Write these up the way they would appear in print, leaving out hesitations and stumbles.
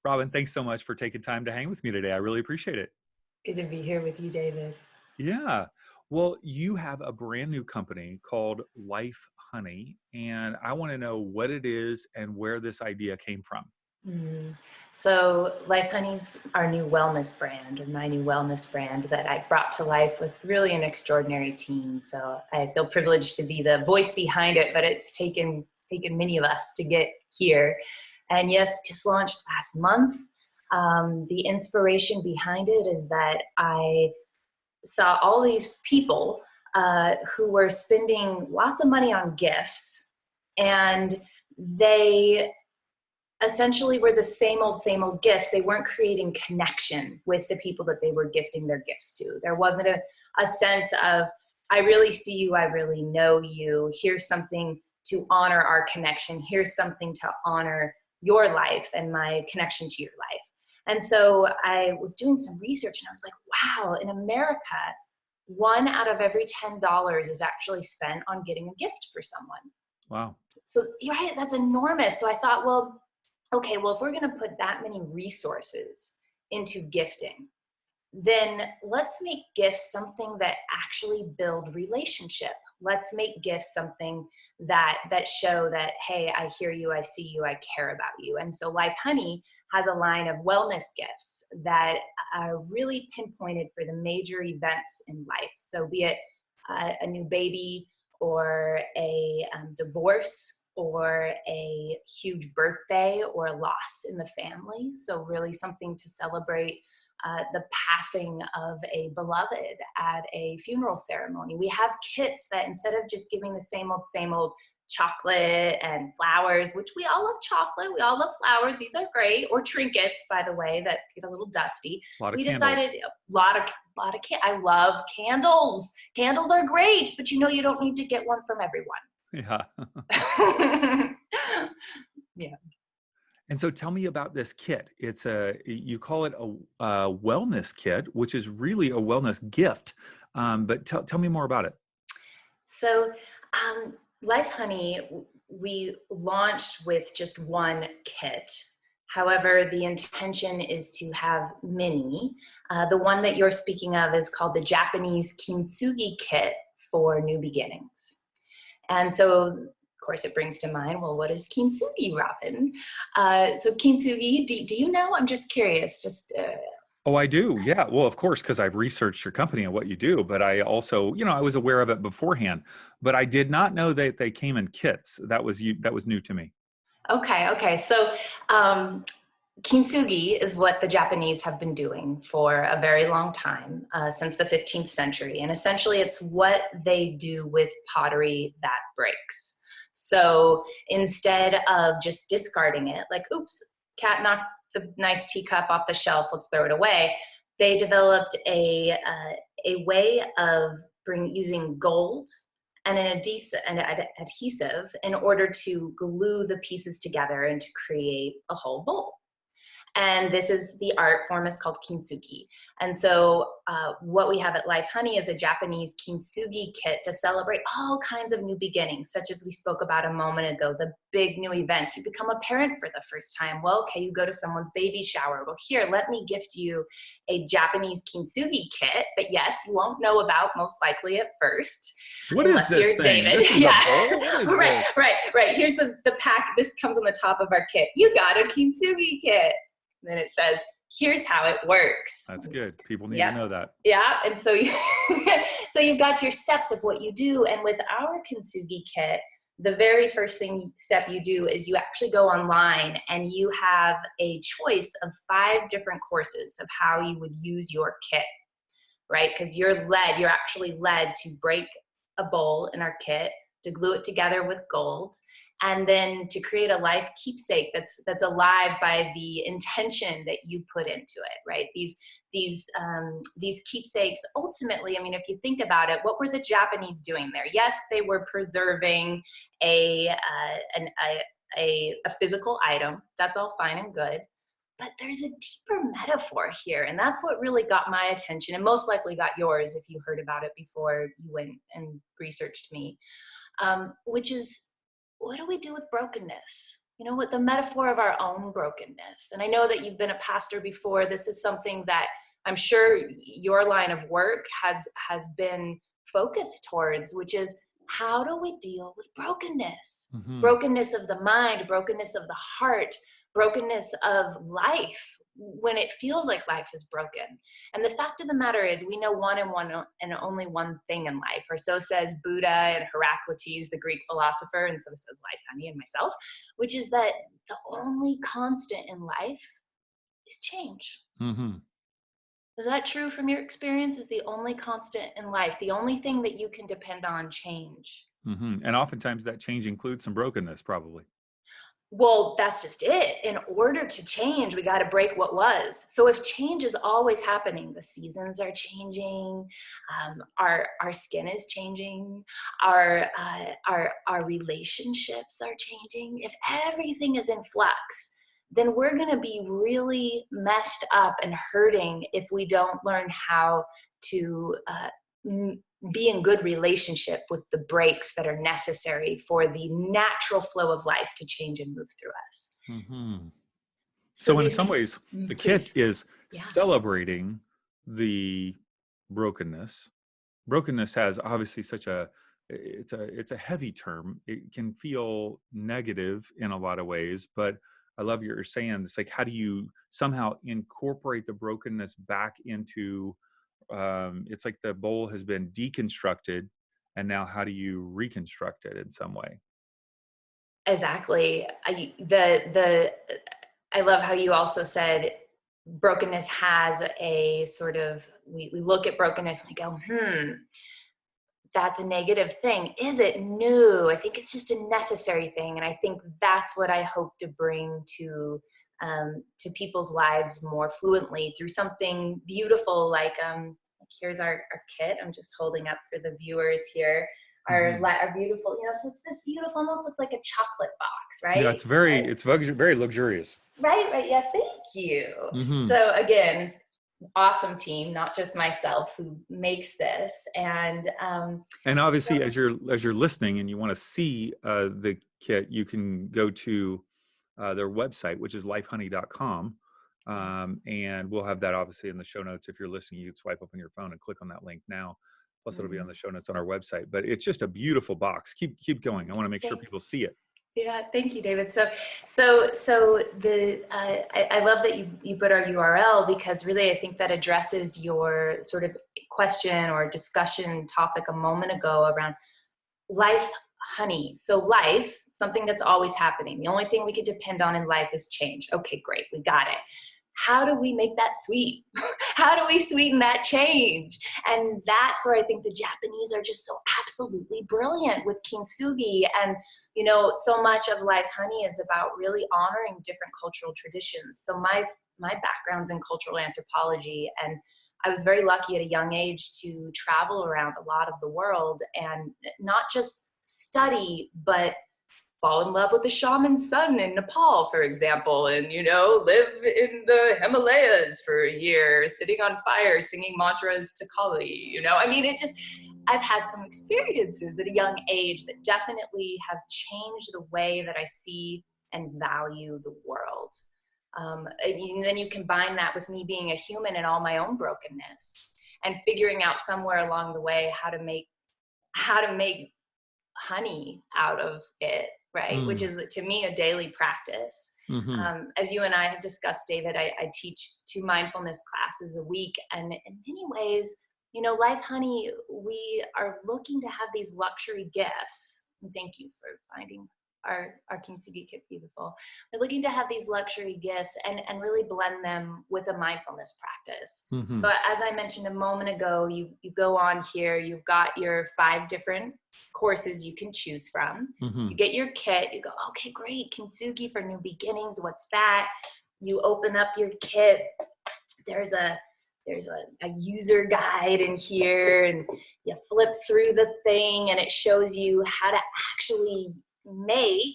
Robin, thanks so much for taking time to hang with me today. I really appreciate it. Good to be here with you, David. Yeah. Well, you have a brand new company called LIFEHONEY, and I want to know what it is and where this idea came from. So Life Honey's our new wellness brand, or my new wellness brand that I brought to life with really an extraordinary team. So I feel privileged to be the voice behind it, but it's taken many of us to get here. And yes, just launched last month. The inspiration behind it is that I saw all these people who were spending lots of money on gifts, and they essentially were the same old gifts. They weren't creating connection with the people that they were gifting their gifts to. There wasn't a sense of, I really see you, I really know you, here's something to honor our connection, here's something to honor your life and my connection to your life. And so I was doing some research and I was like, wow, in America, 1 out of every $10 is actually spent on getting a gift for someone. Wow. So you're right, that's enormous. So I thought, well, okay, well, if we're going to put that many resources into gifting, then let's make gifts something that actually build relationship. Let's make gifts something that show that, hey, I hear you, I see you, I care about you. And so Life Honey has a line of wellness gifts that are really pinpointed for the major events in life. So be it a new baby or a divorce or a huge birthday or a loss in the family. So really something to celebrate the passing of a beloved at a funeral ceremony. We have kits that instead of just giving the same old chocolate and flowers, which we all love chocolate, we all love flowers, these are great, or trinkets, by the way, that get a little dusty. A lot of We candles. decided I love candles. Candles are great, but you don't need to get one from everyone. Yeah. Yeah. And so tell me about this kit. You call it a wellness kit, which is really a wellness gift. But tell me more about it. So Life Honey, we launched with just one kit. However, the intention is to have many. The one that you're speaking of is called the Japanese kintsugi kit for new beginnings. And so, of course, it brings to mind, well, what is kintsugi, Robin? So kintsugi, do you know? I'm just curious. Oh, I do. Yeah. Well, of course, because I've researched your company and what you do, but I also, I was aware of it beforehand, but I did not know that they came in kits. That was new to me. Okay. So kintsugi is what the Japanese have been doing for a very long time, since the 15th century. And essentially it's what they do with pottery that breaks. So instead of just discarding it, like, oops, cat knocked the nice teacup off the shelf, let's throw it away, they developed a way of using gold and an adhesive in order to glue the pieces together and to create a whole bowl. And this is the art form is called kintsugi. And so what we have at Life Honey is a Japanese kintsugi kit to celebrate all kinds of new beginnings, such as we spoke about a moment ago, the big new events. You become a parent for the first time. Well, okay, you go to someone's baby shower. Well, here, let me gift you a Japanese kintsugi kit that, yes, you won't know about most likely at first. What is this you're thing? David. This is yeah. a bowl? What is this? Right. Here's the pack. This comes on the top of our kit. You got a kintsugi kit. And then it says, here's how it works. That's good. People need to know that. Yeah. And so you've got your steps of what you do. And with our kintsugi kit, the very first step you do is you actually go online and you have a choice of 5 different courses of how you would use your kit, right? Because you're actually led to break a bowl in our kit, to glue it together with gold, and then to create a life keepsake that's alive by the intention that you put into it, right? These keepsakes, ultimately, I mean, if you think about it, what were the Japanese doing there? Yes, they were preserving a physical item. That's all fine and good. But there's a deeper metaphor here, and that's what really got my attention, and most likely got yours if you heard about it before you went and researched me, which is, what do we do with brokenness? you know what, the metaphor of our own brokenness. And I know that you've been a pastor before. This is something that I'm sure your line of work has been focused towards, which is, how do we deal with brokenness? Mm-hmm. Brokenness of the mind, brokenness of the heart, brokenness of life, when it feels like life is broken. And the fact of the matter is, we know one and only one thing in life, or so says Buddha and Heraclitus, the Greek philosopher, and so says LifeHoney and myself, which is that the only constant in life is change. Mm-hmm. Is that true from your experience? Is the only constant in life, the only thing that you can depend on, change? Mm-hmm. And oftentimes that change includes some brokenness, probably. Well, that's just it. In order to change, we got to break what was. So if change is always happening, the seasons are changing, our skin is changing, our relationships are changing. If everything is in flux, then we're going to be really messed up and hurting if we don't learn how to be in good relationship with the breaks that are necessary for the natural flow of life to change and move through us. Mm-hmm. So So in these, some ways, the please, kit is yeah, celebrating the brokenness. Brokenness has obviously such it's a heavy term. It can feel negative in a lot of ways, but I love what you're saying. It's like, how do you somehow incorporate the brokenness back into, it's like the bowl has been deconstructed, and now how do you reconstruct it in some way? exactly. I love how you also said brokenness has a sort of, we look at brokenness and we go, that's a negative thing. Is it? No, I think it's just a necessary thing. And I think that's what I hope to bring to people's lives more fluently through something beautiful like here's our kit. I'm just holding up for the viewers here. Mm-hmm. Our beautiful, so it's this beautiful, almost looks like a chocolate box, Yeah, right? very luxurious. Right. Yes, thank you. Mm-hmm. So again, awesome team, not just myself, who makes this. And And obviously, as you're listening and you want to see the kit, you can go to their website, which is lifehoney.com. And we'll have that obviously in the show notes. If you're listening, you can swipe up on your phone and click on that link now. Plus, it'll be on the show notes on our website. But it's just a beautiful box. Keep going. I want to make sure people see it. Yeah, thank you, David. So I love that you put our URL, because really I think that addresses your sort of question or discussion topic a moment ago around life honey. So life, something that's always happening. The only thing we could depend on in life is change. Okay, great, we got it. How do we make that sweet? How do we sweeten that change? And that's where I think the Japanese are just so absolutely brilliant with kintsugi. And, so much of Life Honey is about really honoring different cultural traditions. So my background's in cultural anthropology, and I was very lucky at a young age to travel around a lot of the world and not just study, but fall in love with the shaman's son in Nepal, for example, and, live in the Himalayas for a year, sitting on fire, singing mantras to Kali, I mean, I've had some experiences at a young age that definitely have changed the way that I see and value the world. And then you combine that with me being a human and all my own brokenness, and figuring out somewhere along the way how to make honey out of it, right? Which is, to me, a daily practice. Mm-hmm. As you and I have discussed, David, I teach 2 mindfulness classes a week, and in many ways, Life Honey, we are looking to have these luxury gifts. And thank you for finding our kintsugi kit beautiful. We're looking to have these luxury gifts and really blend them with a mindfulness practice. Mm-hmm. So as I mentioned a moment ago, you go on here, you've got your 5 different courses you can choose from. Mm-hmm. You get your kit, you go, okay, great, kintsugi for new beginnings, what's that? You open up your kit, there's a user guide in here, and you flip through the thing and it shows you how to actually make,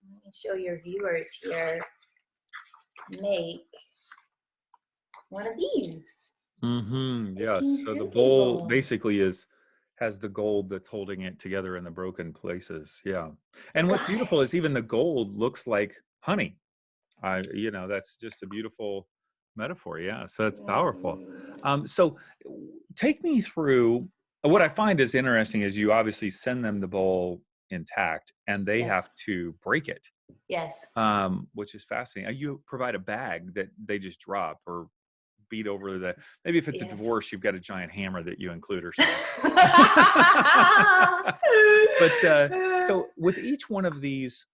let me show your viewers here, make one of these. Mm-hmm. Yes. So the Kintsugi bowl bowl. basically has the gold that's holding it together in the broken places. Yeah. And what's Got it. beautiful is even the gold looks like honey. That's just a beautiful metaphor. Yeah. So it's powerful. So take me through what I find is interesting is you obviously send them the bowl intact and they Yes. have to break it, Yes. which is fascinating. You provide a bag that they just drop or beat over maybe if it's a Yes. divorce, you've got a giant hammer that you include or something. But so with each one of these,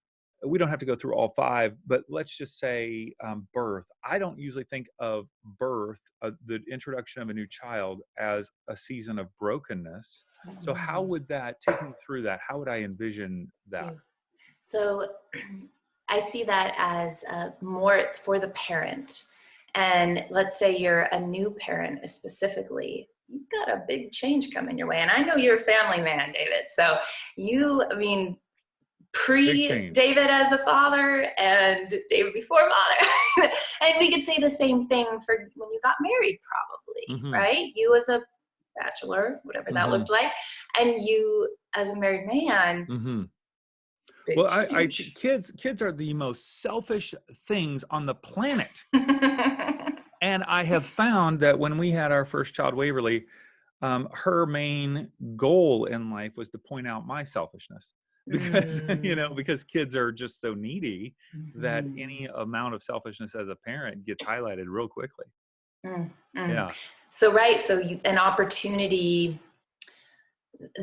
we don't have to go through all 5, but let's just say birth. I don't usually think of birth, the introduction of a new child, as a season of brokenness. So how would that, take me through that? How would I envision that? So I see that as more it's for the parent. And let's say you're a new parent specifically, you've got a big change coming your way. And I know you're a family man, David. So pre-David as a father and David before father. And we could say the same thing for when you got married, probably, right? You as a bachelor, whatever that looked like, and you as a married man. Well, kids are the most selfish things on the planet. And I have found that when we had our first child, Waverly, her main goal in life was to point out my selfishness. Because, because kids are just so needy that any amount of selfishness as a parent gets highlighted real quickly. Yeah. So, right. So an opportunity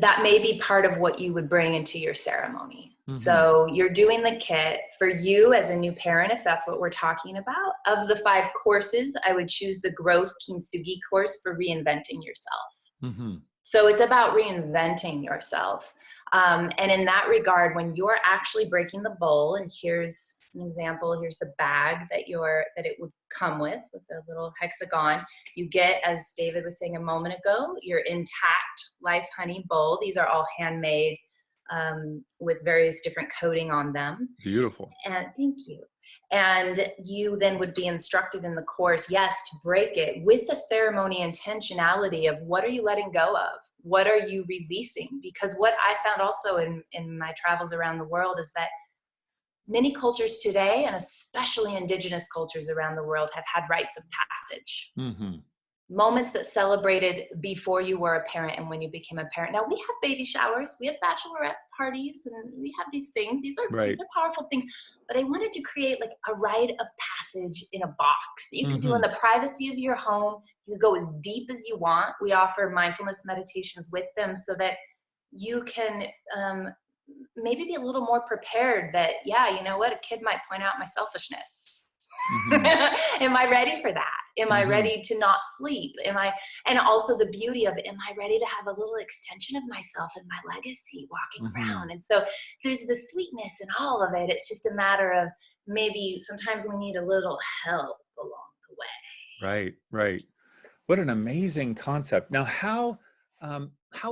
that may be part of what you would bring into your ceremony. So you're doing the kit for you as a new parent, if that's what we're talking about. Of the 5 courses, I would choose the growth kintsugi course for reinventing yourself. So it's about reinventing yourself. And in that regard, when you're actually breaking the bowl, and here's an example, here's the bag that it would come with a little hexagon. You get, as David was saying a moment ago, your intact LIFEHONEY bowl. These are all handmade with various different coating on them. Beautiful. And thank you. And you then would be instructed in the course, yes, to break it with a ceremony intentionality of what are you letting go of? What are you releasing? Because what I found also in my travels around the world is that many cultures today, and especially indigenous cultures around the world, have had rites of passage. Moments that celebrated before you were a parent and when you became a parent. Now we have baby showers, we have bachelorette parties, and we have these things. These are powerful things. But I wanted to create like a rite of passage in a box that you could do in the privacy of your home. You could go as deep as you want. We offer mindfulness meditations with them so that you can maybe be a little more prepared that, yeah, you know what, a kid might point out my selfishness. Am I ready for that? Am I ready to not sleep? And also the beauty of it, am I ready to have a little extension of myself and my legacy walking around? And so there's the sweetness in all of it. It's just a matter of maybe sometimes we need a little help along the way. Right. What an amazing concept. Now, how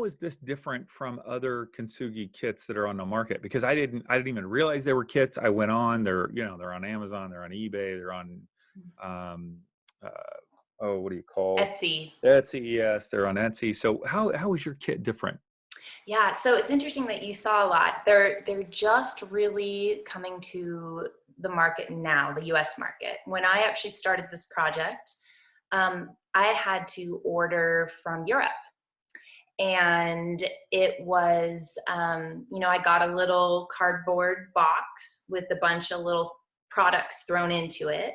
is this different from other kintsugi kits that are on the market? Because I didn't even realize they were kits. I went on, they're on Amazon, they're on eBay, they're on, what do you call it? Etsy, yes, they're on Etsy. So how is your kit different? Yeah, so it's interesting that you saw a lot. They're just really coming to the market now, the US market. When I actually started this project, I had to order from Europe. And it was, I got a little cardboard box with a bunch of little products thrown into it.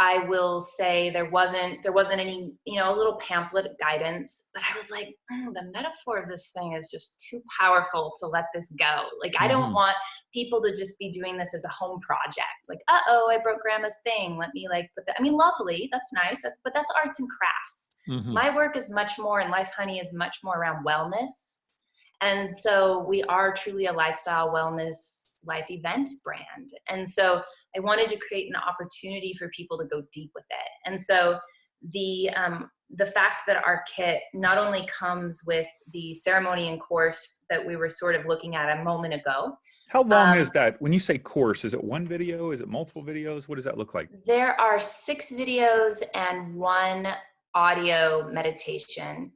I will say there wasn't any, a little pamphlet guidance, but I was like, the metaphor of this thing is just too powerful to let this go. Like, I don't want people to just be doing this as a home project. Like, I broke grandma's thing. Let me put that. Lovely. That's nice. But that's arts and crafts. My work is much more, and LIFEHONEY is much more around wellness. And so we are truly a lifestyle wellness life event brand. And so I wanted to create an opportunity for people to go deep with it. And so the fact that our kit not only comes with the ceremony and course that we were sort of looking at a moment ago. How long is that? When you say course, is it one video? Is it multiple videos? What does that look like? There are 6 videos and 1 audio meditation.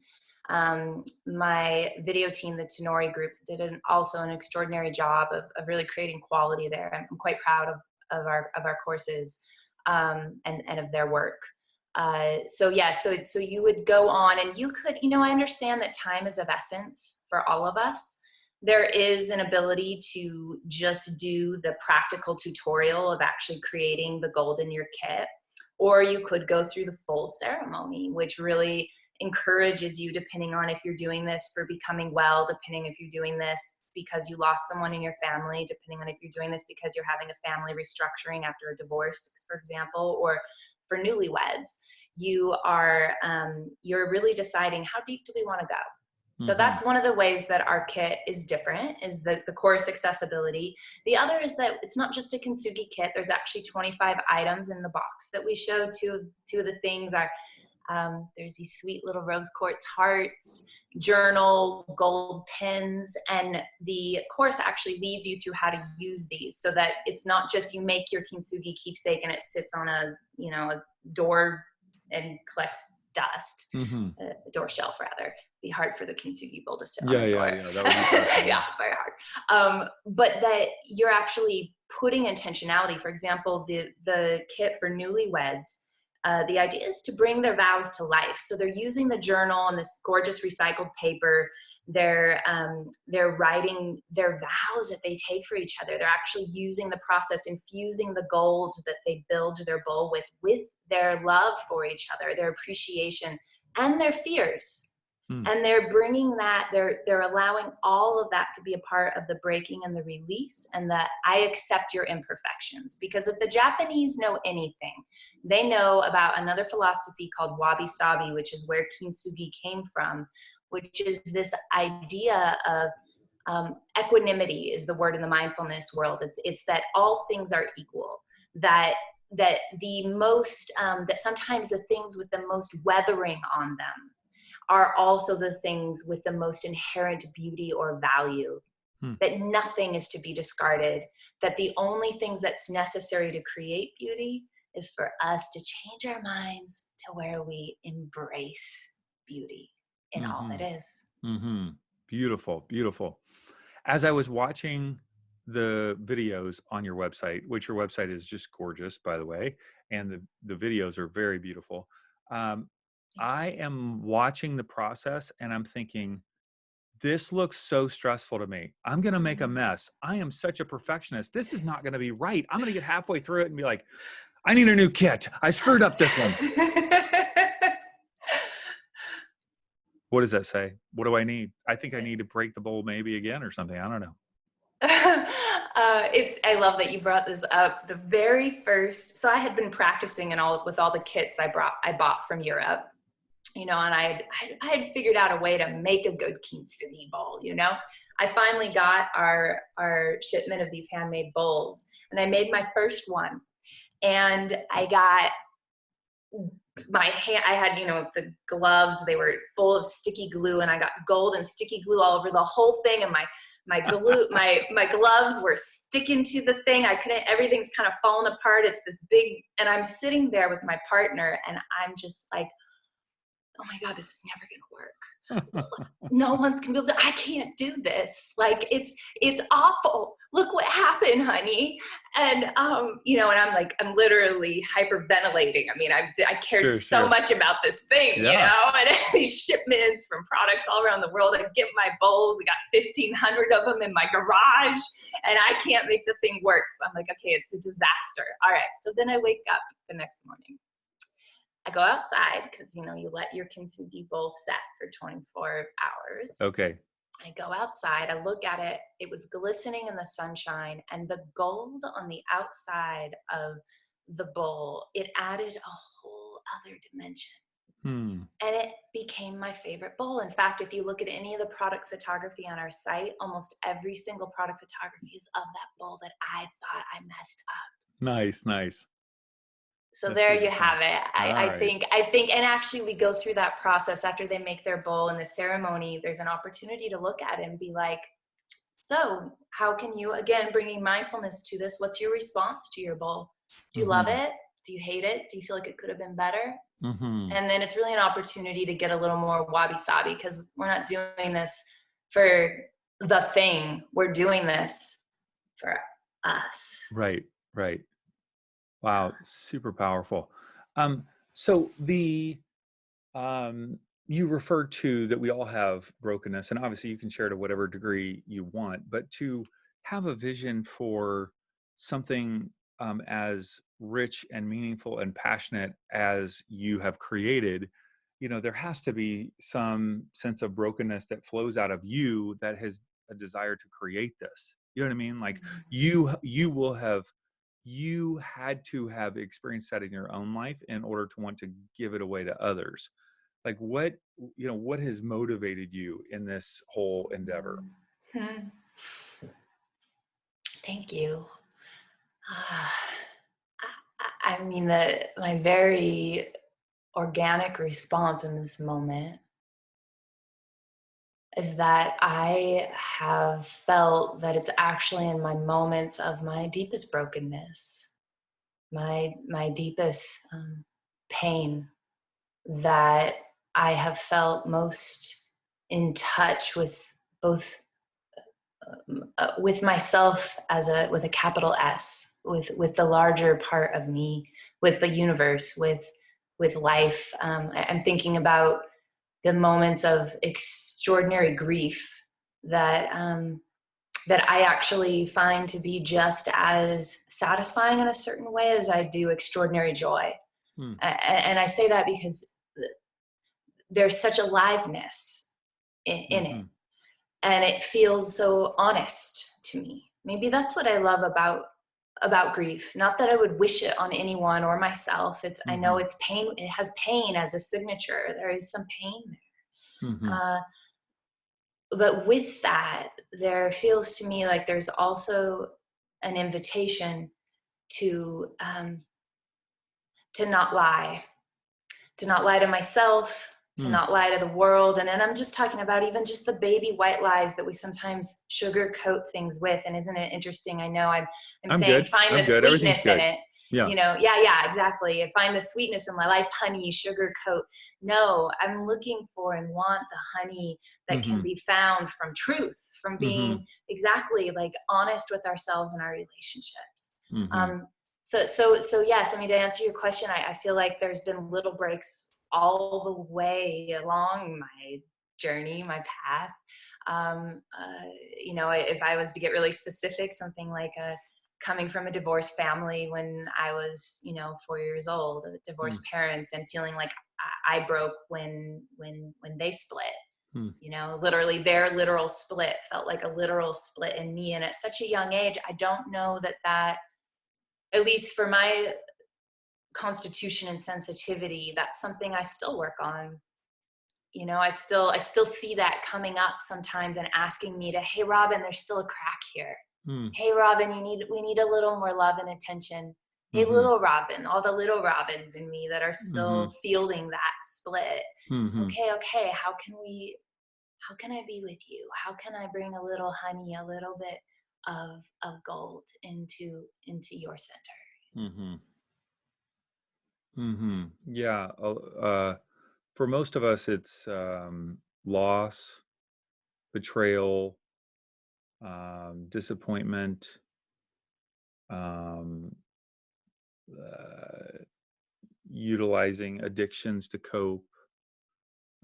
My video team, the Tenori group, did also an extraordinary job of really creating quality there. I'm quite proud of our courses, and of their work. So you would go on, and you could, I understand that time is of essence for all of us. There is an ability to just do the practical tutorial of actually creating the gold in your kit, or you could go through the full ceremony, which really encourages you, depending on if you're doing this for becoming well, depending if you're doing this because you lost someone in your family, depending on if you're doing this because you're having a family restructuring after a divorce, for example, or for newlyweds, you're really deciding, how deep do we want to go? So that's one of the ways that our kit is different, is the course accessibility. The other is that it's not just a kintsugi kit. There's actually 25 items in the box that we show. Two of the things are, there's these sweet little rose quartz hearts, journal, gold pens, and the course actually leads you through how to use these, so that it's not just you make your kintsugi keepsake and it sits on a door and collects dust, a door shelf rather. Be hard for the kintsugi bowl to sit on the door. Yeah, that would be tough. Yeah, very hard. But that you're actually putting intentionality. For example, the kit for newlyweds, the idea is to bring their vows to life. So they're using the journal and this gorgeous recycled paper. They're writing their vows that they take for each other. They're actually using the process, infusing the gold that they build their bowl with their love for each other, their appreciation, and their fears. And they're bringing that, they're allowing all of that to be a part of the breaking and the release, and that I accept your imperfections. Because if the Japanese know anything, they know about another philosophy called wabi-sabi, which is where kintsugi came from, which is this idea of equanimity is the word in the mindfulness world. It's that all things are equal, that the most, that sometimes the things with the most weathering on them are also the things with the most inherent beauty or value, that nothing is to be discarded, that the only things that's necessary to create beauty is for us to change our minds to where we embrace beauty in all that is. Beautiful, beautiful. As I was watching the videos on your website, which your website is just gorgeous, by the way, and the videos are very beautiful. I am watching the process and I'm thinking, this looks so stressful to me. I'm going to make a mess. I am such a perfectionist. This is not going to be right. I'm going to get halfway through it and be like, I need a new kit. I screwed up this one. What does that say? What do I need? I think I need to break the bowl maybe again or something. I don't know. I love that you brought this up. The very first, so I had been practicing with all the kits I bought from Europe, and I had figured out a way to make a good kintsugi bowl. I finally got our shipment of these handmade bowls, and I made my first one, and I got my hand, I had, the gloves, they were full of sticky glue, and I got gold and sticky glue all over the whole thing, and my glue, my gloves were sticking to the thing. Everything's kind of falling apart. It's this big, and I'm sitting there with my partner, and I'm just like, oh my God, this is never going to work. No one's going to be able to, I can't do this. Like, it's awful. Look what happened, honey. And, and I'm literally hyperventilating. I mean, I cared so much about this thing, and these shipments from products all around the world. I get my bowls. I got 1,500 of them in my garage, and I can't make the thing work. So I'm like, okay, it's a disaster. All right. So then I wake up the next morning. I go outside because, you let your kintsugi bowl set for 24 hours. Okay. I go outside. I look at it. It was glistening in the sunshine, and the gold on the outside of the bowl, it added a whole other dimension. And it became my favorite bowl. In fact, if you look at any of the product photography on our site, almost every single product photography is of that bowl that I thought I messed up. Nice. So there you have it. I think, and actually we go through that process after they make their bowl in the ceremony. There's an opportunity to look at it and be like, so how can you, again, bringing mindfulness to this, what's your response to your bowl? Do you love it? Do you hate it? Do you feel like it could have been better? Mm-hmm. And then it's really an opportunity to get a little more wabi-sabi, because we're not doing this for the thing. We're doing this for us. Right. Right. Wow. Super powerful. Um, so um, you referred to that we all have brokenness, and obviously you can share to whatever degree you want, but to have a vision for something as rich and meaningful and passionate as you have created, there has to be some sense of brokenness that flows out of you that has a desire to create this. You know what I mean? Like you had to have experienced that in your own life in order to want to give it away to others. Like what has motivated you in this whole endeavor? Hmm. Thank you. Ah, I mean, my very organic response in this moment is that I have felt that it's actually in my moments of my deepest brokenness, my deepest pain, that I have felt most in touch with both with myself with a capital S, with the larger part of me, with the universe, with life. I'm thinking about the moments of extraordinary grief that that I actually find to be just as satisfying in a certain way as I do extraordinary joy. Hmm. And I say that because there's such aliveness in it, Mm-hmm. and it feels so honest to me. Maybe that's what I love about grief. Not that I would wish it on anyone or myself. I know Mm-hmm. it's pain. It has pain as a signature. There is some pain Mm-hmm. there. But with that, there feels to me like there's also an invitation to to not lie, to not lie to myself, to Mm. not lie to the world. And then I'm just talking about even just the baby white lies that we sometimes sugarcoat things with. And isn't it interesting? I know I'm I'm saying good. find the I'm good. Everything's sweetness in good. it. Yeah. Yeah, exactly. Find the sweetness in my life, honey, sugarcoat. No, I'm looking for and want the honey that can Mm-hmm. be found from truth, from Mm-hmm. being exactly like honest with ourselves and our relationships. Mm-hmm. Um, so yes, I mean, to answer your question, I feel like there's been little breaks all the way along my journey, my path. Um, uh, if I was to get really specific, something like coming from a divorced family when I was, 4 years old, divorced parents, and feeling like I broke when they split. Mm-hmm. Literally their literal split felt like a literal split in me, and at such a young age, I don't know that at least for my constitution and sensitivity, that's something I still work on. I still see that coming up sometimes and asking me to, hey Robin, there's still a crack here. Hey Robin, we need a little more love and attention. Hey Mm-hmm. little Robin, all the little Robins in me that are Mm-hmm. still fielding that split. Mm-hmm. Okay, how can I be with you? How can I bring a little honey, a little bit of gold into your center? Mm-hmm. Mm-hmm. Yeah. For most of us, it's loss, betrayal, disappointment, um, uh, utilizing addictions to cope.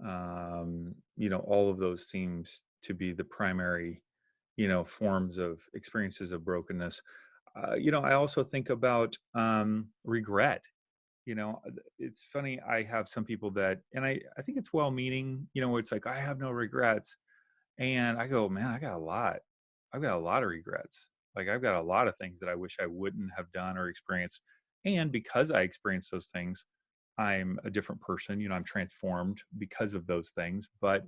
All of those seems to be the primary, forms of experiences of brokenness. I also think about regret. It's funny. I have some people that, and I think it's well meaning, where it's like, I have no regrets. And I go, man, I've got a lot of regrets. Like I've got a lot of things that I wish I wouldn't have done or experienced. And because I experienced those things, I'm a different person. I'm transformed because of those things. But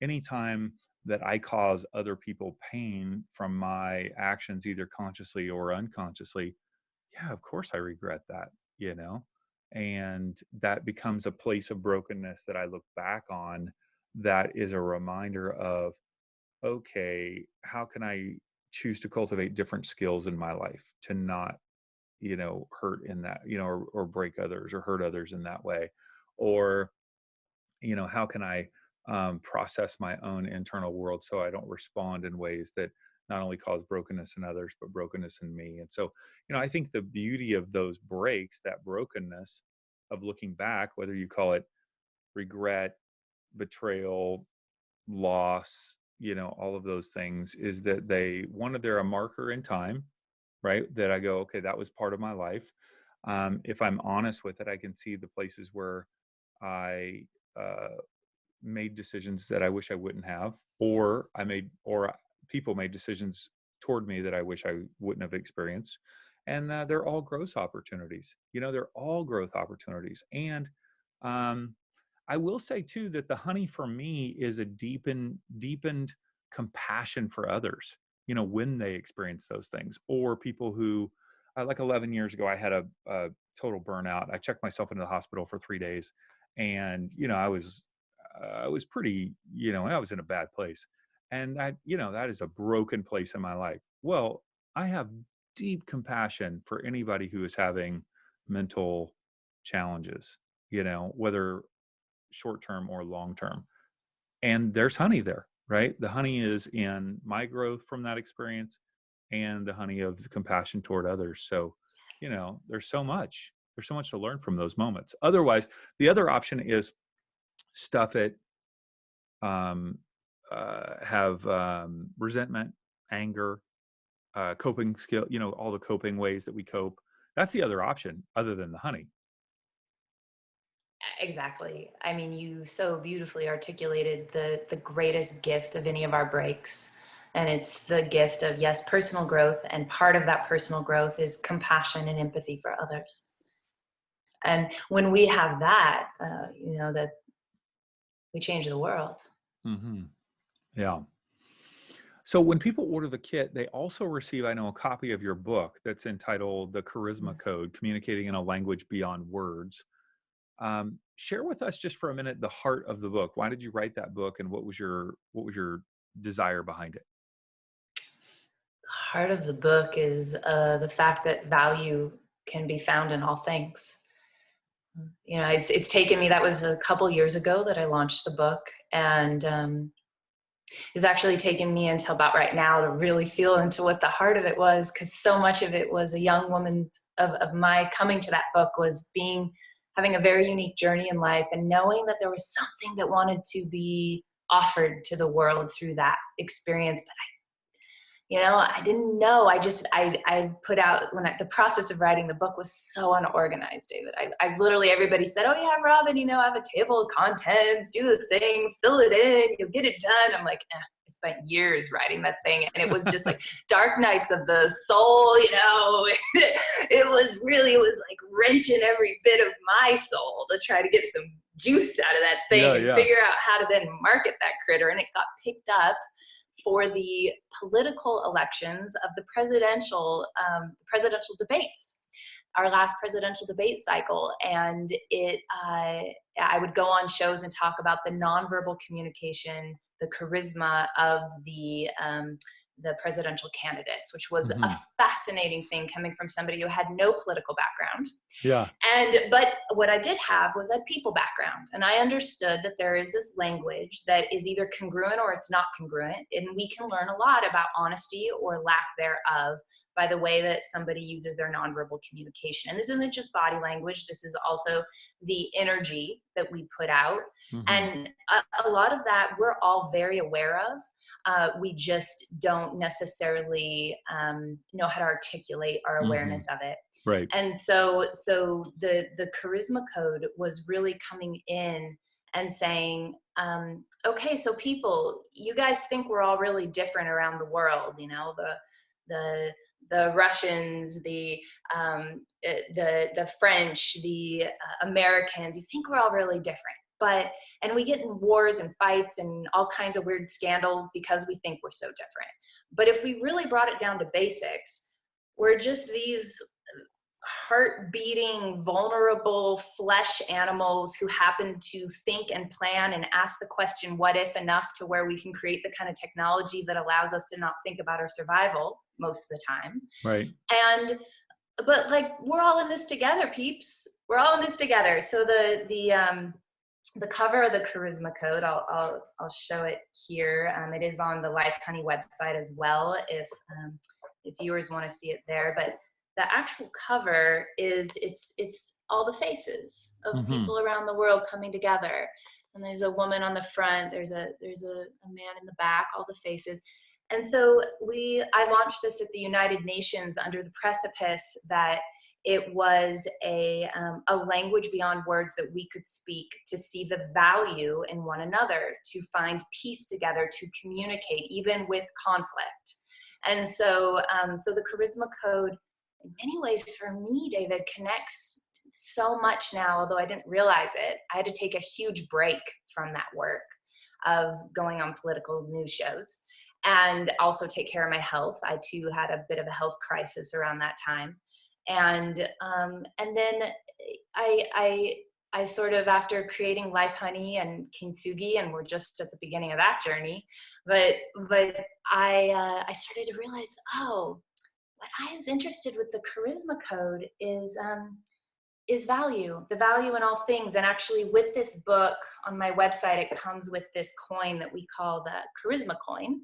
anytime that I cause other people pain from my actions, either consciously or unconsciously, yeah, of course I regret that, you know? And that becomes a place of brokenness that I look back on that is a reminder of, okay, how can I choose to cultivate different skills in my life to not, hurt in that, or break others or hurt others in that way? Or, how can I process my own internal world so I don't respond in ways that not only cause brokenness in others, but brokenness in me? And so, I think the beauty of those breaks, that brokenness of looking back, whether you call it regret, betrayal, loss, all of those things, is that they're a marker in time, right? That I go, okay, that was part of my life. If I'm honest with it, I can see the places where I made decisions that I wish I wouldn't have, or people made decisions toward me that I wish I wouldn't have experienced. And they're all growth opportunities. They're all growth opportunities. And I will say too that the honey for me is a deepened compassion for others, when they experience those things, or people who, like 11 years ago, I had a total burnout. I checked myself into the hospital for 3 days, and I was pretty, I was in a bad place, and that is a broken place in my life. Well, I have deep compassion for anybody who is having mental challenges, whether short term or long term. And there's honey there, right? The honey is in my growth from that experience, and the honey of the compassion toward others. So, there's so much to learn from those moments. Otherwise, the other option is stuff it, have resentment, anger, coping skill, all the coping ways that we cope. That's the other option other than the honey. Exactly. I mean, you so beautifully articulated the greatest gift of any of our breaks. And it's the gift of, yes, personal growth. And part of that personal growth is compassion and empathy for others. And when we have that, that we change the world. Mm-hmm. Yeah. So when people order the kit, they also receive, I know, a copy of your book that's entitled The Charisma Code, Communicating in a Language Beyond Words. Share with us just for a minute the heart of the book. Why did you write that book, and what was your desire behind it? The heart of the book is the fact that value can be found in all things. It's taken me, that was a couple years ago that I launched the book, and it's actually taken me until about right now to really feel into what the heart of it was, because so much of it was a young woman of my coming to that book was having a very unique journey in life, and knowing that there was something that wanted to be offered to the world through that experience. But I didn't know. I put out, the process of writing the book was so unorganized, David. I literally, everybody said, oh yeah, Robin, I have a table of contents, do the thing, fill it in, you'll get it done. I'm like, I spent years writing that thing. And it was just like dark nights of the soul, it was like wrenching every bit of my soul to try to get some juice out of that thing and figure out how to then market that critter. And it got picked up for the political elections of the presidential debates, our last presidential debate cycle. And I would go on shows and talk about the nonverbal communication, the charisma of the presidential candidates, which was a fascinating thing coming from somebody who had no political background. Yeah. But what I did have was a people background. And I understood that there is this language that is either congruent or it's not congruent. And we can learn a lot about honesty or lack thereof by the way that somebody uses their nonverbal communication. And this isn't just body language. This is also the energy that we put out. And a lot of that we're all very aware of. We just don't necessarily know how to articulate our awareness of it. Right. And so the charisma code was really coming in and saying, okay, so people, you guys think we're all really different around the world, the Russians, the French, the Americans, you think we're all really different. And we get in wars and fights and all kinds of weird scandals because we think we're so different. But if we really brought it down to basics, we're just these heart-beating, vulnerable flesh animals who happen to think and plan and ask the question, what if, enough to where we can create the kind of technology that allows us to not think about our survival most of the time. Right. but like, we're all in this together, peeps. We're all in this together. So the cover of the Charisma Code, I'll show it here. It is on the LifeHoney website as well, if viewers want to see it there. But the actual cover is it's all the faces of Mm-hmm. people around the world coming together. And there's a woman on the front. There's a man in the back. All the faces. And so I launched this at the United Nations under the precipice that it was a language beyond words that we could speak to see the value in one another, to find peace together, to communicate even with conflict. And so, so the Charisma Code, in many ways, for me, David, connects so much now. Although I didn't realize it, I had to take a huge break from that work of going on political news shows, and also take care of my health. I too had a bit of a health crisis around that time. And then I sort of, after creating LifeHoney and Kintsugi, and we're just at the beginning of that journey, but I started to realize, oh, what I was interested with the Charisma Code is value, the value in all things. And actually, with this book on my website, it comes with this coin that we call the Charisma coin.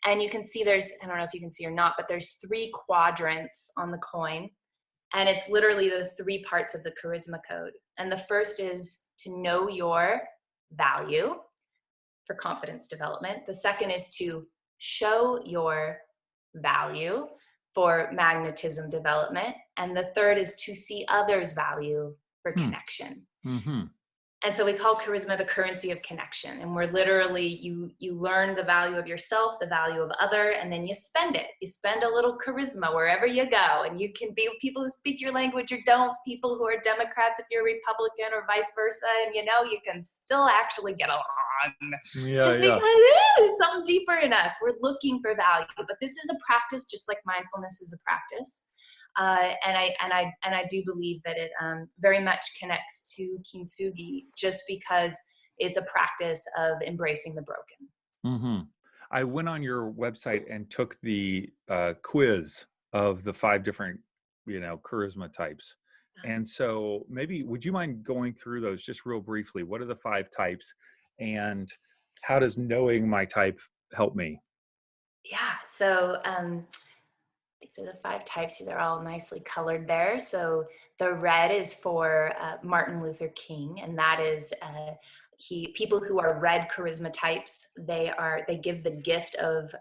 And you can see I don't know if you can see or not, but there's 3 quadrants on the coin. And it's literally the 3 parts of the Charisma Code. And the first is to know your value for confidence development. The second is to show your value for magnetism development. And the third is to see others' value for connection. Mm-hmm. And so we call charisma the currency of connection. And we're literally, you learn the value of yourself, the value of other, and then you spend it. You spend a little charisma wherever you go. And you can be with people who speak your language or don't, people who are Democrats if you're Republican, or vice versa. And you can still actually get along. Yeah, just because there's something deeper in us. We're looking for value. But this is a practice, just like mindfulness is a practice. And I do believe that it very much connects to kintsugi, just because it's a practice of embracing the broken. Mm-hmm. I went on your website and took the quiz of the 5 different, charisma types. And so maybe, would you mind going through those just real briefly? What are the 5 types, and how does knowing my type help me? Yeah. So these are the 5 types. They're all nicely colored there. So the red is for Martin Luther King, and that is people who are red charisma types. They give the gift of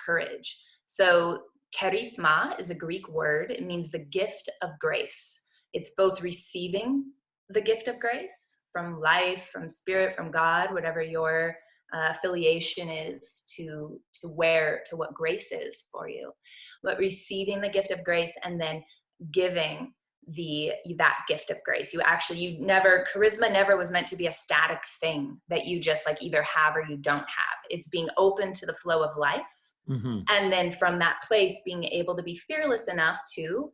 courage. So charisma is a Greek word. It means the gift of grace. It's both receiving the gift of grace from life, from spirit, from God, whatever your affiliation is to what grace is for you, but receiving the gift of grace and then giving that gift of grace. Charisma never was meant to be a static thing that you just like either have or you don't have. It's being open to the flow of life. Mm-hmm. And then from that place, being able to be fearless enough to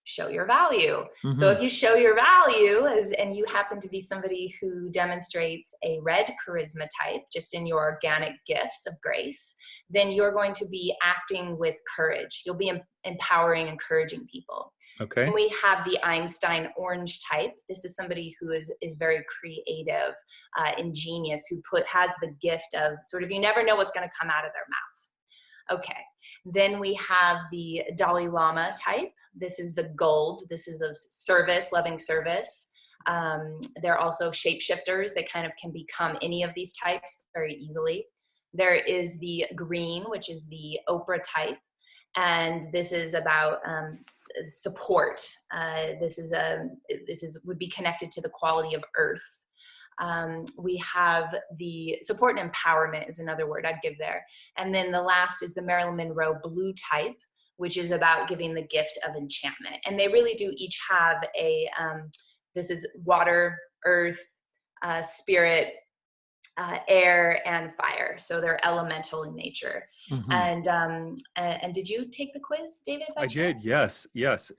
show your value. Mm-hmm. So if you show your value and you happen to be somebody who demonstrates a red charisma type, just in your organic gifts of grace, then you're going to be acting with courage. You'll be empowering, encouraging people. Okay. And we have the Einstein orange type. This is somebody who is very creative, ingenious, who has the gift of sort of, you never know what's going to come out of their mouth. Okay. Then we have the Dalai Lama type. This is the gold. This is of service, loving service. They're also shapeshifters. They kind of can become any of these types very easily. There is the green, which is the Oprah type. And this is about support. This would be connected to the quality of earth. We have the support and empowerment is another word I'd give there. And then the last is the Marilyn Monroe blue type, which is about giving the gift of enchantment. And they really do each have this is water, earth, spirit, air, and fire. So they're elemental in nature. Mm-hmm. And did you take the quiz, David? I did, yes.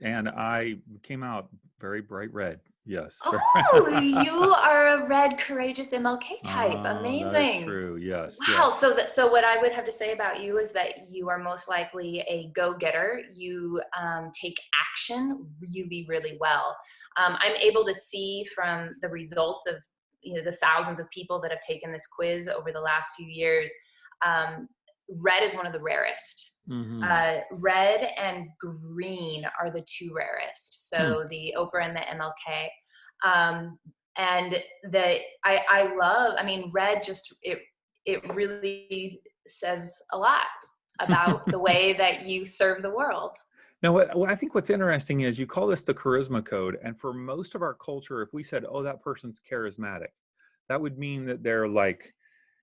And I came out very bright red. Yes. Oh, you are a red, courageous MLK type. Oh, that is Amazing. true. Yes. Wow. Yes. So what I would have to say about you is that you are most likely a go-getter. You take action really, really well. I'm able to see from the results of the thousands of people that have taken this quiz over the last few years. Um, red is one of the rarest. Hmm. Red and green are the two rarest. Hmm. So the Oprah and the MLK. Um, and I love, I mean, red just, it really says a lot about the way that you serve the world. Now, what I think what's interesting is you call this the charisma code. And for most of our culture, if we said, oh, that person's charismatic, that would mean that they're like,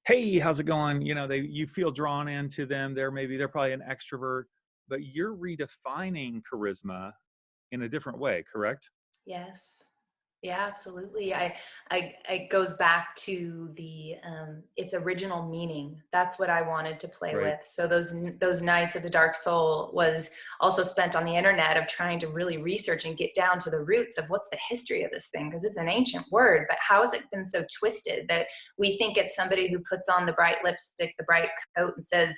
hey, how's it going? You feel drawn into them. They're probably an extrovert, but you're redefining charisma in a different way, correct? Yes. Yeah, absolutely. It goes back to the its original meaning. That's what I wanted to play Right. with. So those nights of the dark soul was also spent on the internet of trying to really research and get down to the roots of what's the history of this thing, because it's an ancient word, but how has it been so twisted that we think it's somebody who puts on the bright lipstick, the bright coat, and says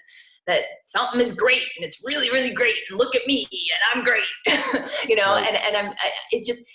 that something is great and it's really, really great, and look at me and I'm great. Right. It just,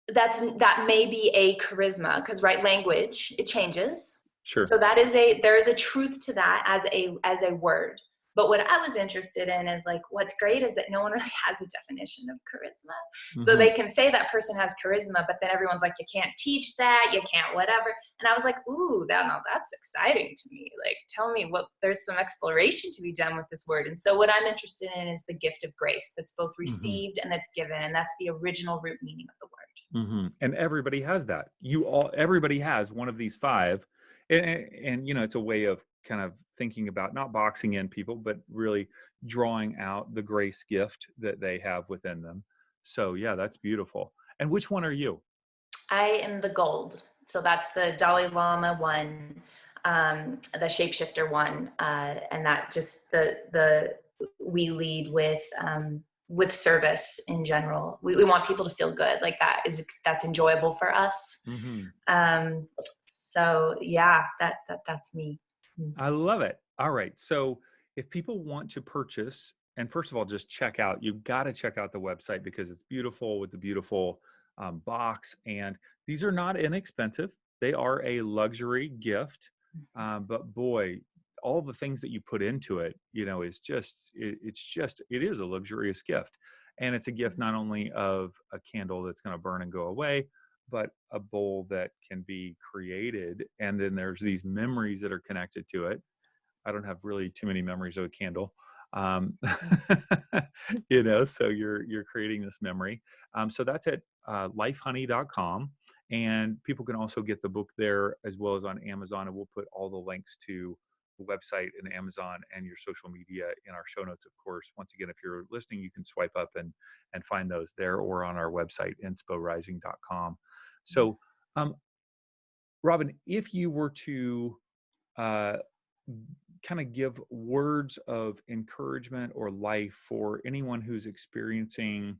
that may be a charisma, because right language, it changes. Sure. So there is a truth to that as a word. But what I was interested in is, like, what's great is that no one really has a definition of charisma. So Hmm. they can say that person has charisma, but then everyone's like, you can't teach that, you can't whatever. And I was like, ooh, that's exciting to me. Like, tell me there's some exploration to be done with this word. And so what I'm interested in is the gift of grace that's both Hmm. received and that's given. And that's the original root meaning of the word. Hmm. And everybody has that. Everybody has one of these five, and it's a way of kind of thinking about not boxing in people, but really drawing out the grace gift that they have within them. So yeah, that's beautiful. And which one are you? I am the gold. So that's the Dalai Lama one, the shapeshifter one, and that just the we lead with service in general. We want people to feel good, like that's enjoyable for us. Hmm. So yeah, that's me. Mm. I love it. All right. So if people want to purchase, and first of all, just check out, you've got to check out the website because it's beautiful with the beautiful box. And these are not inexpensive. They are a luxury gift. But boy, all the things that you put into it, it is a luxurious gift. And it's a gift not only of a candle that's going to burn and go away, but a bowl that can be created. And then there's these memories that are connected to it. I don't have really too many memories of a candle. Um, so you're creating this memory. So that's at lifehoney.com. And people can also get the book there as well as on Amazon. And we'll put all the links to the website and Amazon and your social media in our show notes, of course. Once again, if you're listening, you can swipe up and find those there or on our website, insporising.com. So, um, Robin, if you were to uh, kind of give words of encouragement or life for anyone who's experiencing,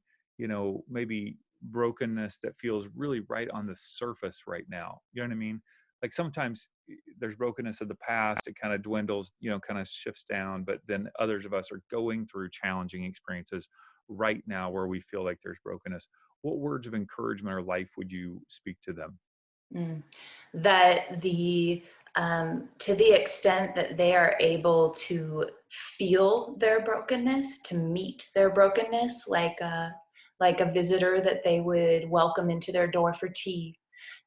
maybe brokenness that feels really right on the surface right now. You know what I mean? Like sometimes there's brokenness of the past, it kind of dwindles, kind of shifts down, but then others of us are going through challenging experiences right now where we feel like there's brokenness. What words of encouragement or life would you speak to them? Mm. That to the extent that they are able to feel their brokenness, to meet their brokenness, like a visitor that they would welcome into their door for tea,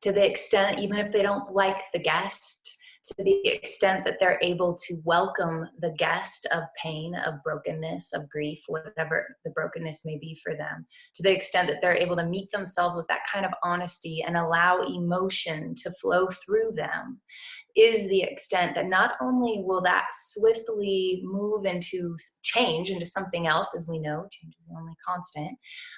to the extent, even if they don't like the guest, to the extent that they're able to welcome the guest of pain, of brokenness, of grief, whatever the brokenness may be for them, to the extent that they're able to meet themselves with that kind of honesty and allow emotion to flow through them, is the extent that not only will that swiftly move into change into something else, as we know, change is the only constant,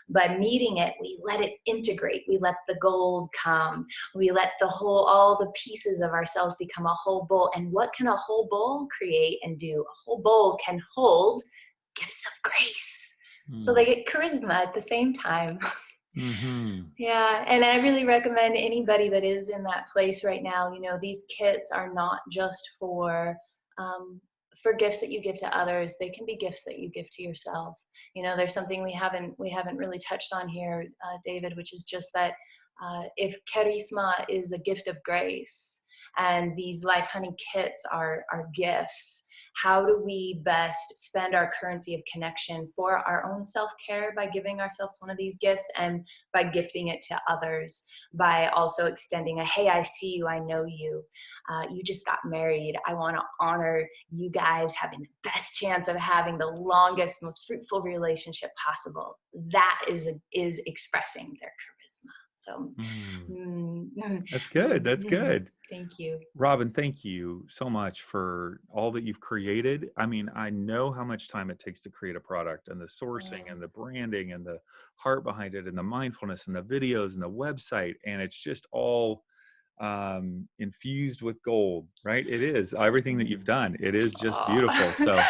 but meeting it, we let it integrate, we let the gold come, we let all the pieces of ourselves become a whole bowl. And what can a whole bowl create and do? A whole bowl can hold gifts of grace. So they Hmm. get charisma at the same time. Mm-hmm. Yeah, and I really recommend anybody that is in that place right now, these kits are not just um, for gifts that you give to others. They can be gifts that you give to yourself. There's something we haven't really touched on here, David, which is just that if charisma is a gift of grace, and these Life Honey kits are gifts, how do we best spend our currency of connection for our own self-care by giving ourselves one of these gifts, and by gifting it to others, by also extending a, hey, I see you, I know you, you just got married, I want to honor you guys having the best chance of having the longest, most fruitful relationship possible. That is expressing their charisma. So Mm. mm, That's good. That's good. thank you. Robin, thank you so much for all that you've created. I mean, I know how much time it takes to create a product, and the sourcing and the branding and the heart behind it and the mindfulness and the videos and the website. And it's just all infused with gold, right? It is everything that you've done. It is just beautiful. So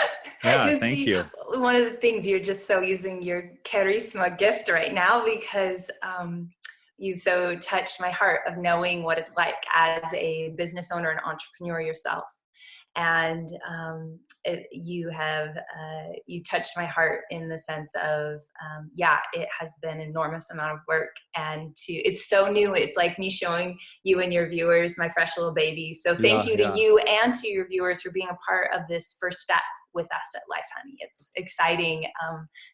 yeah, You thank see, you. one of the things, you're just so using your charisma gift right now, because you so touched my heart of knowing what it's like as a business owner and entrepreneur yourself. And you touched my heart in the sense of, yeah, it has been an enormous amount of work, and it's so new. It's like me showing you and your viewers my fresh little baby. So thank Yeah, you to yeah. you and to your viewers for being a part of this first step with us at Life Honey. It's exciting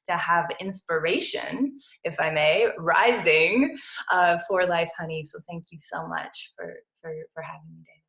to have inspiration, if I may, rising for Life Honey. So thank you so much for having me, Dave.